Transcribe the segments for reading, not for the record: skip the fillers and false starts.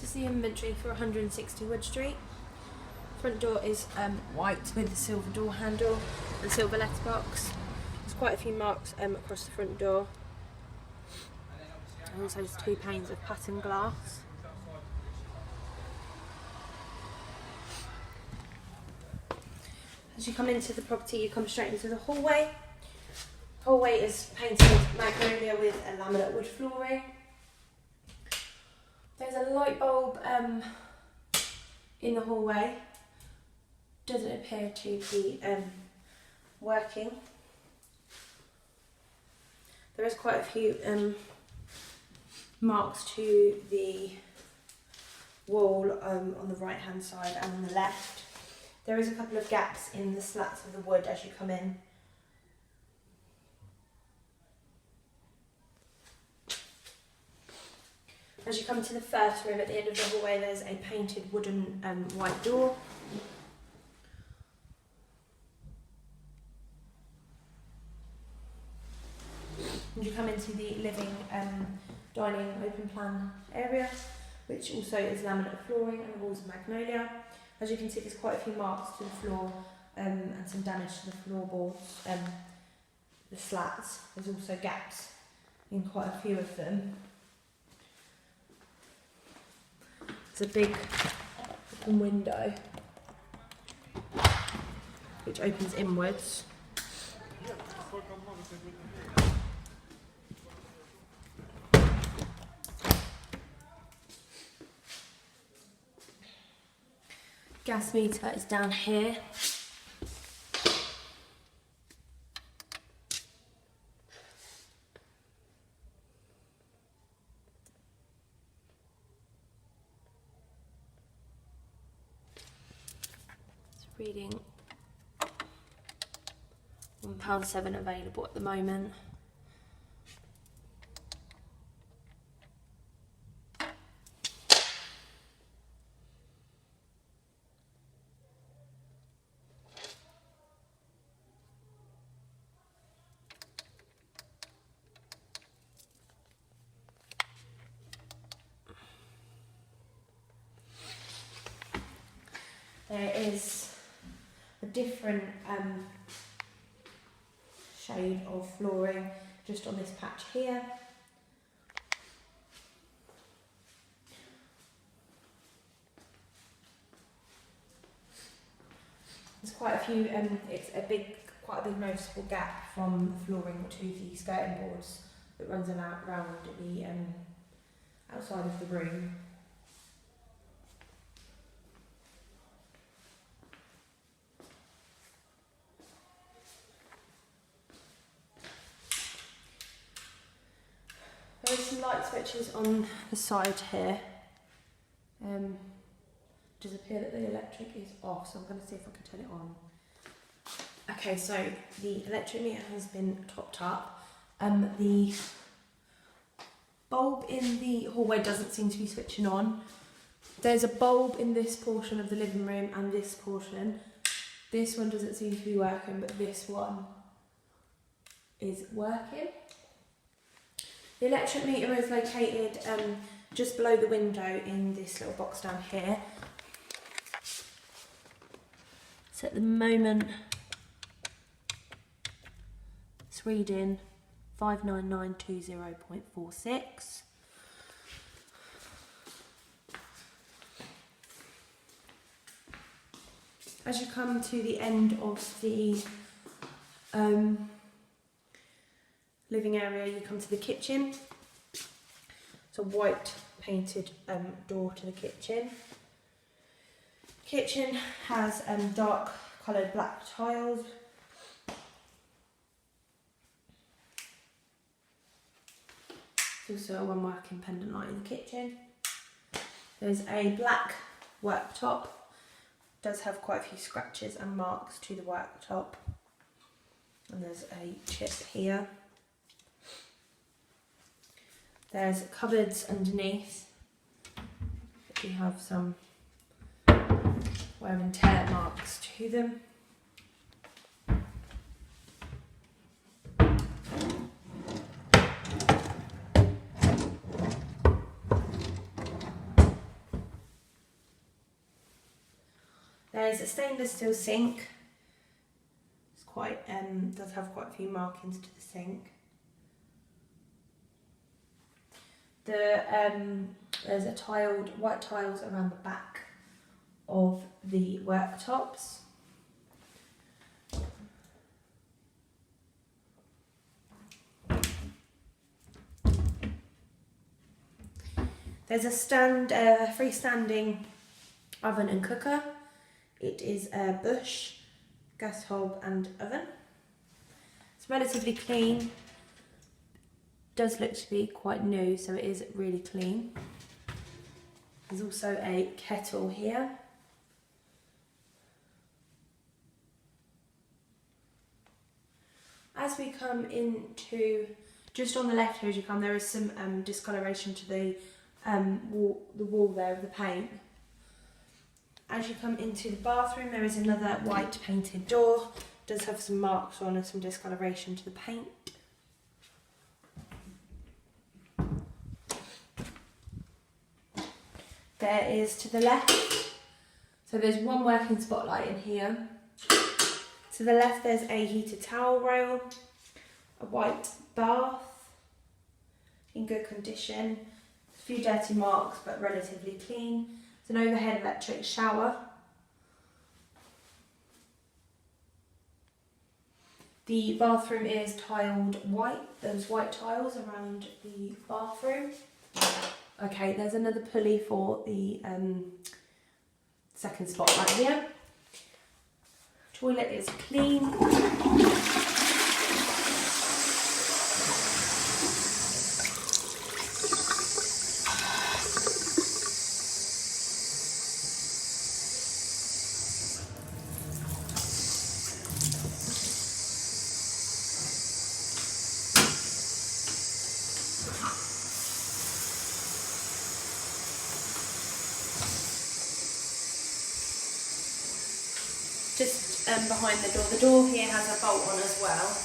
This is the inventory for 160 Wood Street. Front door is white with a silver door handle and silver letterbox. There's quite a few marks across the front door. And also there's 2 panes of pattern glass. As you come into the property, you come straight into the hallway. Hallway is painted magnolia with a laminate wood flooring. There's a light bulb in the hallway. Doesn't appear to be working. There is quite a few marks to the wall on the right hand side and on the left. There is a couple of gaps in the slats of the wood as you come in. As you come to the first room, at the end of the hallway, there's a painted wooden white door. And you come into the living, dining, open plan area, which also is laminate flooring and the walls are magnolia. As you can see, there's quite a few marks to the floor and some damage to the floorboards, the slats. There's also gaps in quite a few of them. There's a big open window which opens inwards. Gas meter is down here. It's reading £1.07 available at the moment. There is a different shade of flooring just on this patch here. There's quite a few, it's quite a big noticeable gap from the flooring to the skirting boards that runs around the outside of the room. There are some light switches on the side here. It does appear that the electric is off, so I'm going to see if I can turn it on. Okay, so the electric meter has been topped up. The bulb in the hallway doesn't seem to be switching on. There's a bulb in this portion of the living room and this portion. This one doesn't seem to be working, but this one is working. The electric meter is located just below the window in this little box down here. So at the moment it's reading 59920.46. As you come to the end of the living area, you come to the kitchen. It's a white painted door to the kitchen. Kitchen has dark coloured black tiles. There's also a one working pendant light in the kitchen. There's a black worktop. Does have quite a few scratches and marks to the worktop. And there's a chip here. There's cupboards underneath. We have some wear and tear marks to them. There's a stainless steel sink. It's quite does have quite a few markings to the sink. There's a white tiles around the back of the worktops. There's a freestanding oven and cooker. It is a Bush gas hob and oven. It's relatively clean. Does look to be quite new, so it is really clean. There's also a kettle here. As we come into, just on the left here as you come, there is some discoloration to the wall there of the paint. As you come into the bathroom, there is another white painted door. It does have some marks on and some discoloration to the paint. There is to the left, so there's one working spotlight in here. To the left there's a heated towel rail, a white bath in good condition, a few dirty marks but relatively clean. It's an overhead electric shower. The bathroom is tiled white, there's white tiles around the bathroom. Okay, there's another pulley for the second spotlight here. Toilet is clean. Just behind the door. The door here has a bolt on as well.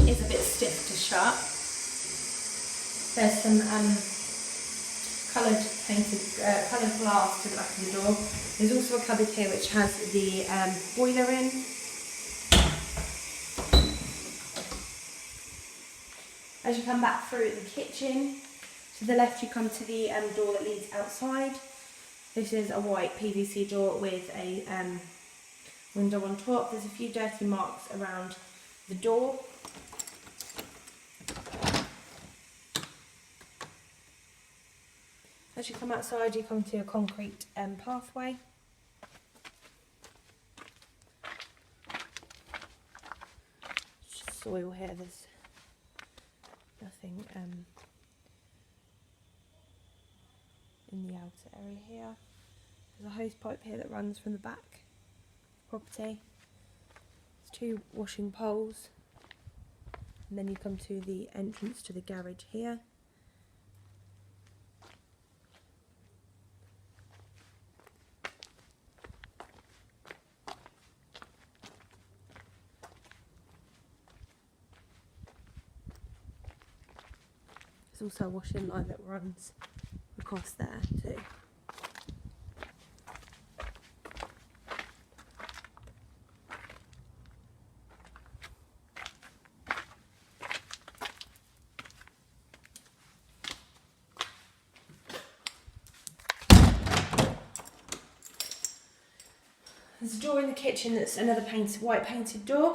It's a bit stiff to shut. There's some coloured glass to the back of the door. There's also a cupboard here which has the boiler in. As you come back through the kitchen, to the left you come to the door that leads outside. This is a white PVC door with a window on top. There's a few dirty marks around the door. As you come outside, you come to a concrete pathway. Just soil here, there's nothing in the outer area here. There's a hose pipe here that runs from the back property. There's two washing poles, and then you come to the entrance to the garage here. There's also a washing line that runs across there too. There's a door in the kitchen that's another white painted door.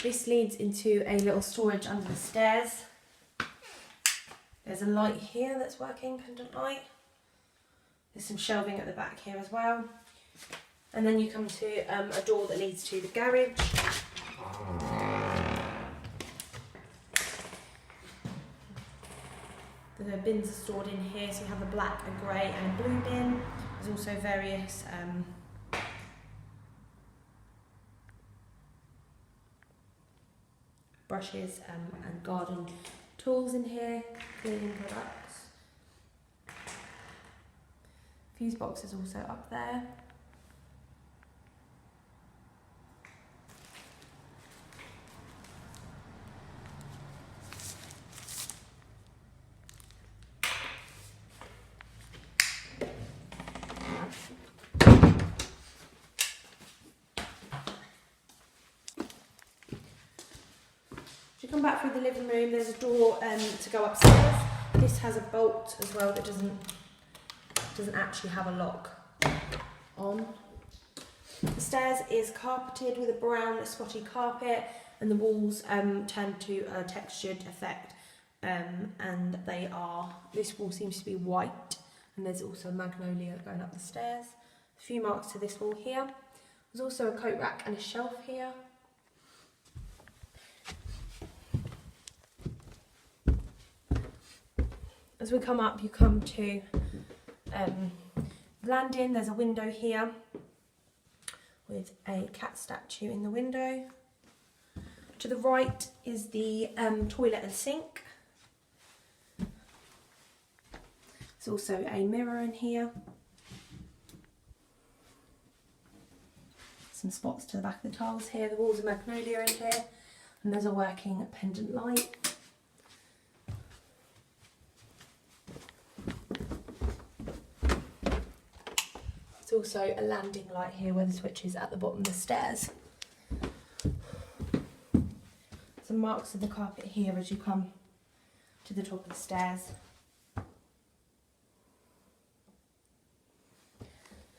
This leads into a little storage under the stairs. There's a light here that's working, pendant light. There's some shelving at the back here as well. And then you come to a door that leads to the garage. The bins are stored in here, so you have a black, a grey and a blue bin. There's also various brushes and garden tools in here, cleaning products. Fuse box is also up there. you come back through the living room, there's a door to go upstairs. This has a bolt as well that doesn't actually have a lock on. The stairs is carpeted with a brown spotty carpet, and the walls turn to a textured effect. And this wall seems to be white, and there's also a magnolia going up the stairs. A few marks to this wall here. There's also a coat rack and a shelf here. As we come up, you come to landing. There's a window here with a cat statue in the window. To the right is the toilet and sink. There's also a mirror in here. Some spots to the back of the tiles here. The walls are magnolia in here, and there's a working pendant light. There's also a landing light here where the switch is at the bottom of the stairs. Some marks of the carpet here as you come to the top of the stairs.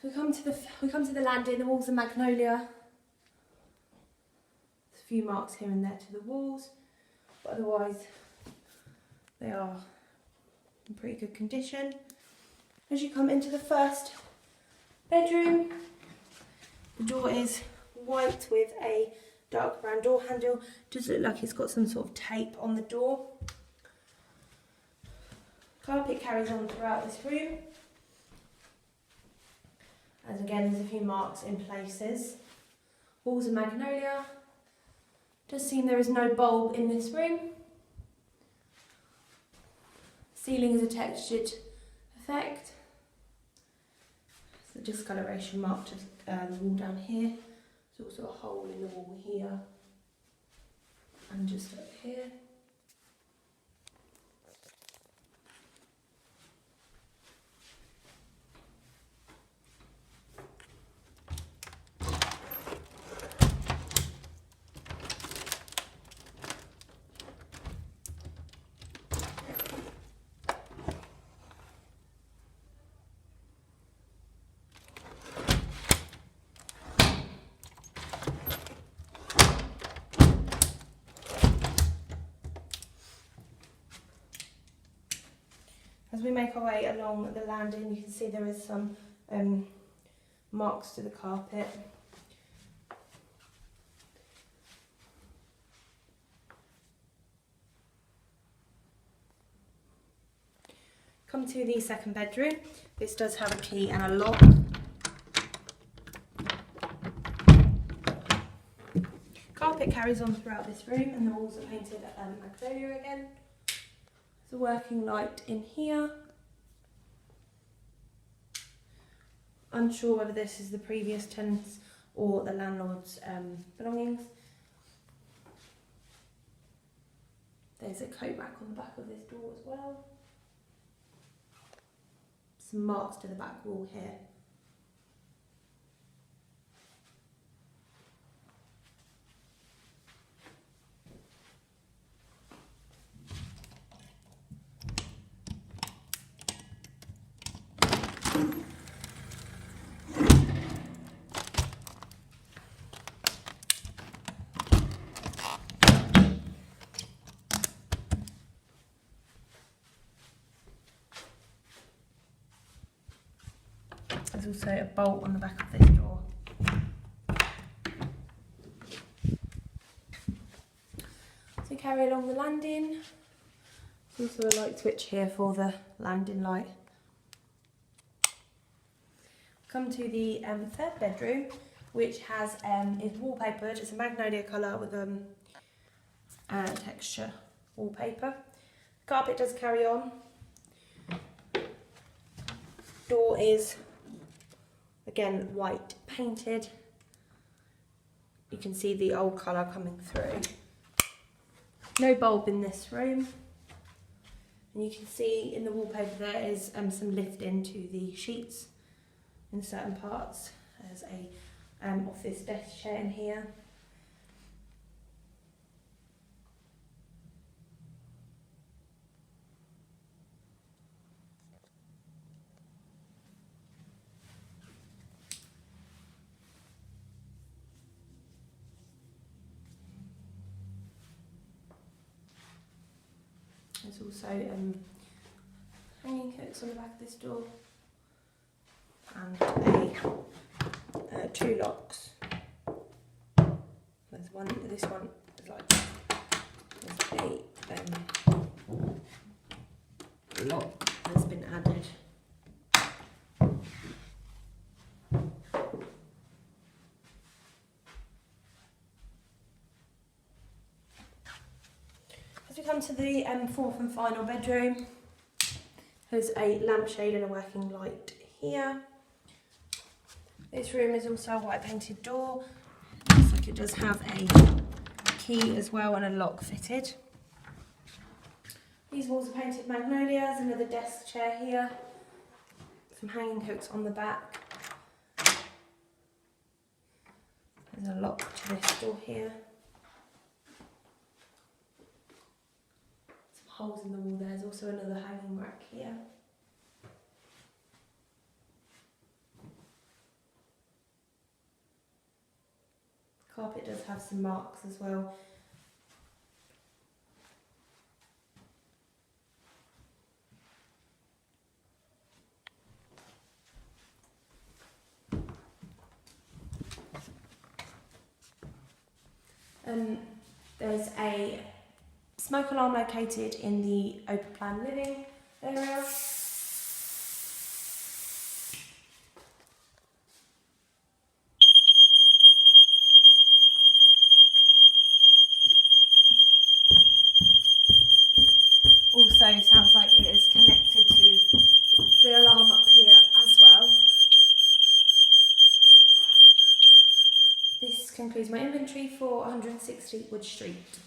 We come to the landing. The walls are magnolia. There's a few marks here and there to the walls, but otherwise they are in pretty good condition. As you come into the first bedroom, the door is white with a dark brown door handle. Does look like it's got some sort of tape on the door. Carpet carries on throughout this room. And again, there's a few marks in places. Walls are magnolia. Does seem there is no bulb in this room. Ceiling is a textured effect. There's a discoloration mark to the wall down here. There's also a hole in the wall here and just up here. As we make our way along the landing, you can see there is some marks to the carpet. Come to the second bedroom. This does have a key and a lock. Carpet carries on throughout this room, and the walls are painted magnolia again. There's a working light in here. Unsure whether this is the previous tenants or the landlord's belongings. There's a coat rack on the back of this door as well. Some marks to the back wall here. There's also a bolt on the back of this door. So carry along the landing. There's also a light switch here for the landing light. Come to the third bedroom, which has is wallpapered. It's a magnolia colour with texture wallpaper. Carpet does carry on. Door is again white painted. You can see the old colour coming through. No bulb in this room. And you can see in the wallpaper there is some lift into the sheets in certain parts. There's a office desk chair in here. There's also hanging hooks on the back of this door and two locks. There's one. This one is like there's a lock that's been added. As we come to the fourth and final bedroom, there's a lampshade and a working light here. This room is also a white painted door. Looks like it does have a key as well and a lock fitted. These walls are painted magnolias, another desk chair here, some hanging hooks on the back. There's a lock to this door here. Some holes in the wall. There's also another hanging rack here. The carpet does have some marks as well. There's a smoke alarm located in the open plan living area. Also sounds like it is connected to the alarm up here as well. This concludes my inventory for 160 Wood Street.